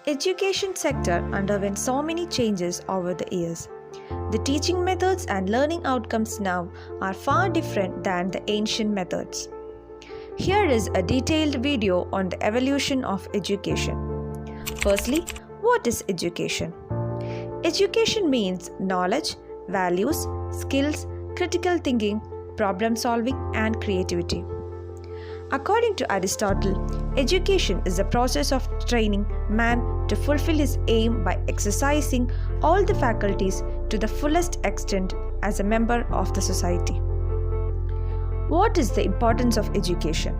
Education sector underwent so many changes over the years. The teaching methods and learning outcomes now are far different than the ancient methods. Here is a detailed video on the evolution of education. Firstly, what is education? Education means knowledge, values, skills, critical thinking, problem solving, and creativity. According to Aristotle, education is the process of training man to fulfill his aim by exercising all the faculties to the fullest extent as a member of the society. What is the importance of education?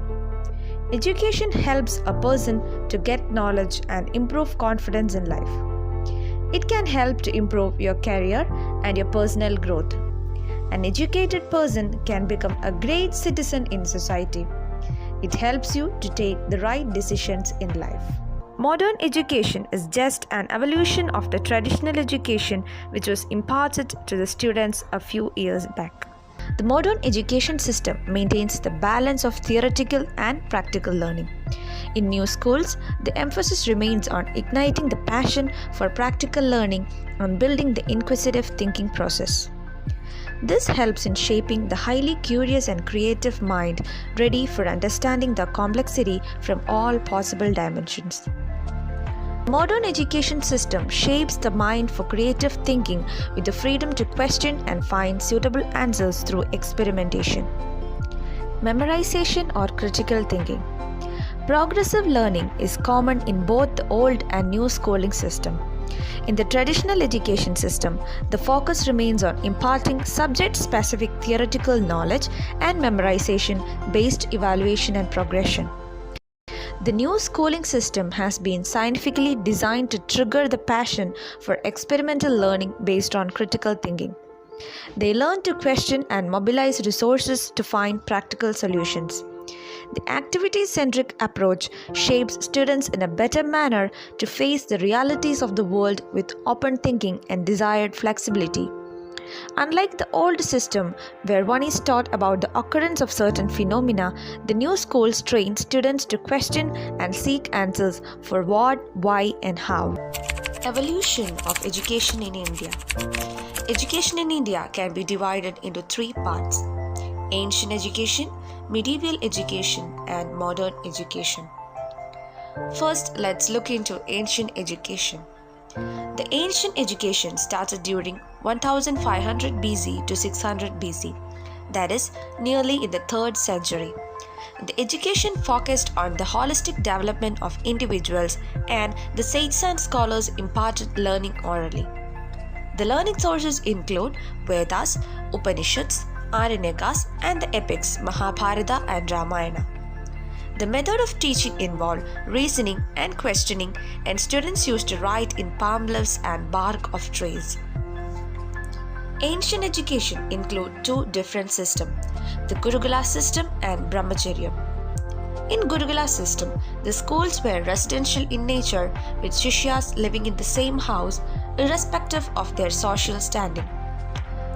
Education helps a person to get knowledge and improve confidence in life. It can help to improve your career and your personal growth. An educated person can become a great citizen in society. It helps you to take the right decisions in life. Modern education is just an evolution of the traditional education which was imparted to the students a few years back. The modern education system maintains the balance of theoretical and practical learning. In new schools, the emphasis remains on igniting the passion for practical learning and building the inquisitive thinking process. This helps in shaping the highly curious and creative mind ready for understanding the complexity from all possible dimensions. The modern education system shapes the mind for creative thinking with the freedom to question and find suitable answers through experimentation. Memorization or critical thinking. Progressive learning is common in both the old and new schooling system. In the traditional education system, the focus remains on imparting subject-specific theoretical knowledge and memorization-based evaluation and progression. The new schooling system has been scientifically designed to trigger the passion for experimental learning based on critical thinking. They learn to question and mobilize resources to find practical solutions. The activity-centric approach shapes students in a better manner to face the realities of the world with open thinking and desired flexibility. Unlike the old system, where one is taught about the occurrence of certain phenomena, the new schools train students to question and seek answers for what, why, and how. Evolution of education in India. Education in India can be divided into three parts: ancient education, medieval education, and modern education. First, let's look into ancient education. The ancient education started during 1500 BC to 600 BC, that is, nearly in the 3rd century. The education focused on the holistic development of individuals, and the sages and scholars imparted learning orally. The learning sources include Vedas, Upanishads, Aranyakas, and the epics Mahabharata and Ramayana. The method of teaching involved reasoning and questioning, and students used to write in palm leaves and bark of trees. Ancient education include two different systems, the Gurukula system and Brahmacharya. In Gurukula system, the schools were residential in nature, with Shishyas living in the same house irrespective of their social standing.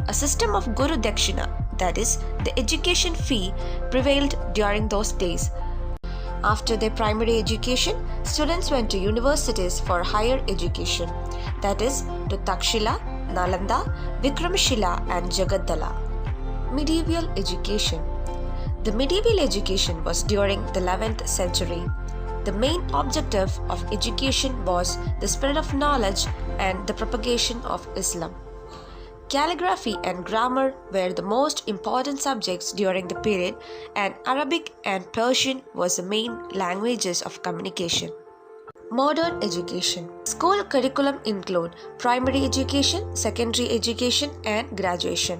A system of Guru Dakshina, that is, the education fee, prevailed during those days. After their primary education, students went to universities for higher education, that is, to Takshila, Nalanda, Vikramshila, and Jagadala. Medieval education. The medieval education was during the 11th century. The main objective of education was the spread of knowledge and the propagation of Islam. Calligraphy and grammar were the most important subjects during the period, and Arabic and Persian was the main languages of communication. Modern education. School curriculum include primary education, secondary education, and graduation.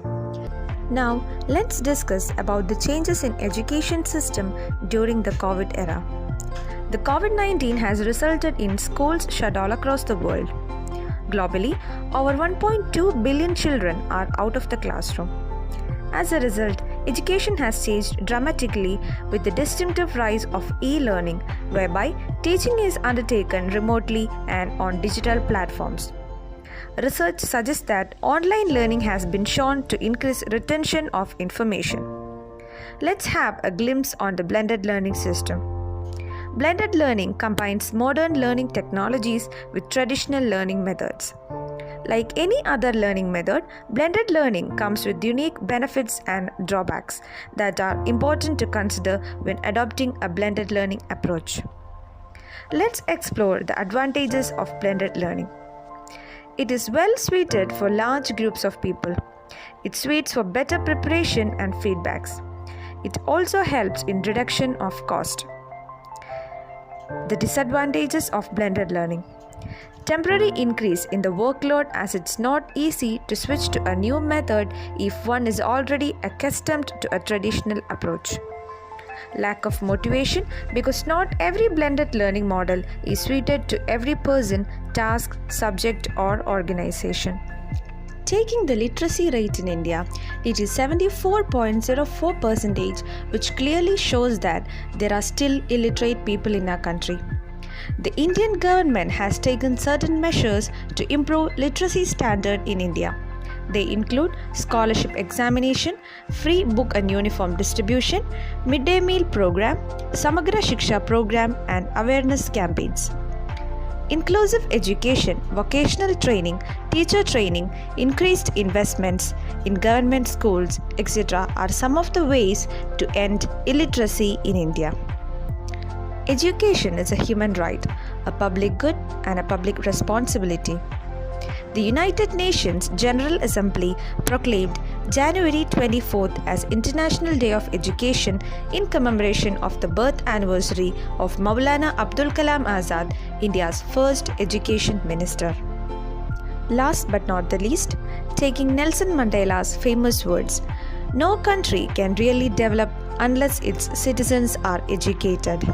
Now, let's discuss about the changes in education system during the COVID era. The COVID-19 has resulted in schools shut all across the world. Globally, over 1.2 billion children are out of the classroom. As a result, education has changed dramatically with the distinctive rise of e-learning, whereby teaching is undertaken remotely and on digital platforms. Research suggests that online learning has been shown to increase retention of information. Let's have a glimpse on the blended learning system. Blended learning combines modern learning technologies with traditional learning methods. Like any other learning method, blended learning comes with unique benefits and drawbacks that are important to consider when adopting a blended learning approach. Let's explore the advantages of blended learning. It is well suited for large groups of people. It suits for better preparation and feedbacks. It also helps in reduction of cost. The disadvantages of blended learning. Temporary increase in the workload, as it's not easy to switch to a new method if one is already accustomed to a traditional approach. Lack of motivation, because not every blended learning model is suited to every person, task, subject, or organization. Taking the literacy rate in India, it is 74.04%, which clearly shows that there are still illiterate people in our country. The Indian government has taken certain measures to improve literacy standard in India. They include scholarship examination, free book and uniform distribution, midday meal program, Samagra Shiksha program, and awareness campaigns. Inclusive education, vocational training, teacher training, increased investments in government schools, etc. are some of the ways to end illiteracy in India. Education is a human right, a public good, and a public responsibility. The United Nations General Assembly proclaimed January 24th as International Day of Education in commemoration of the birth anniversary of Maulana Abdul Kalam Azad, India's first education minister. Last but not the least, taking Nelson Mandela's famous words, "No country can really develop unless its citizens are educated."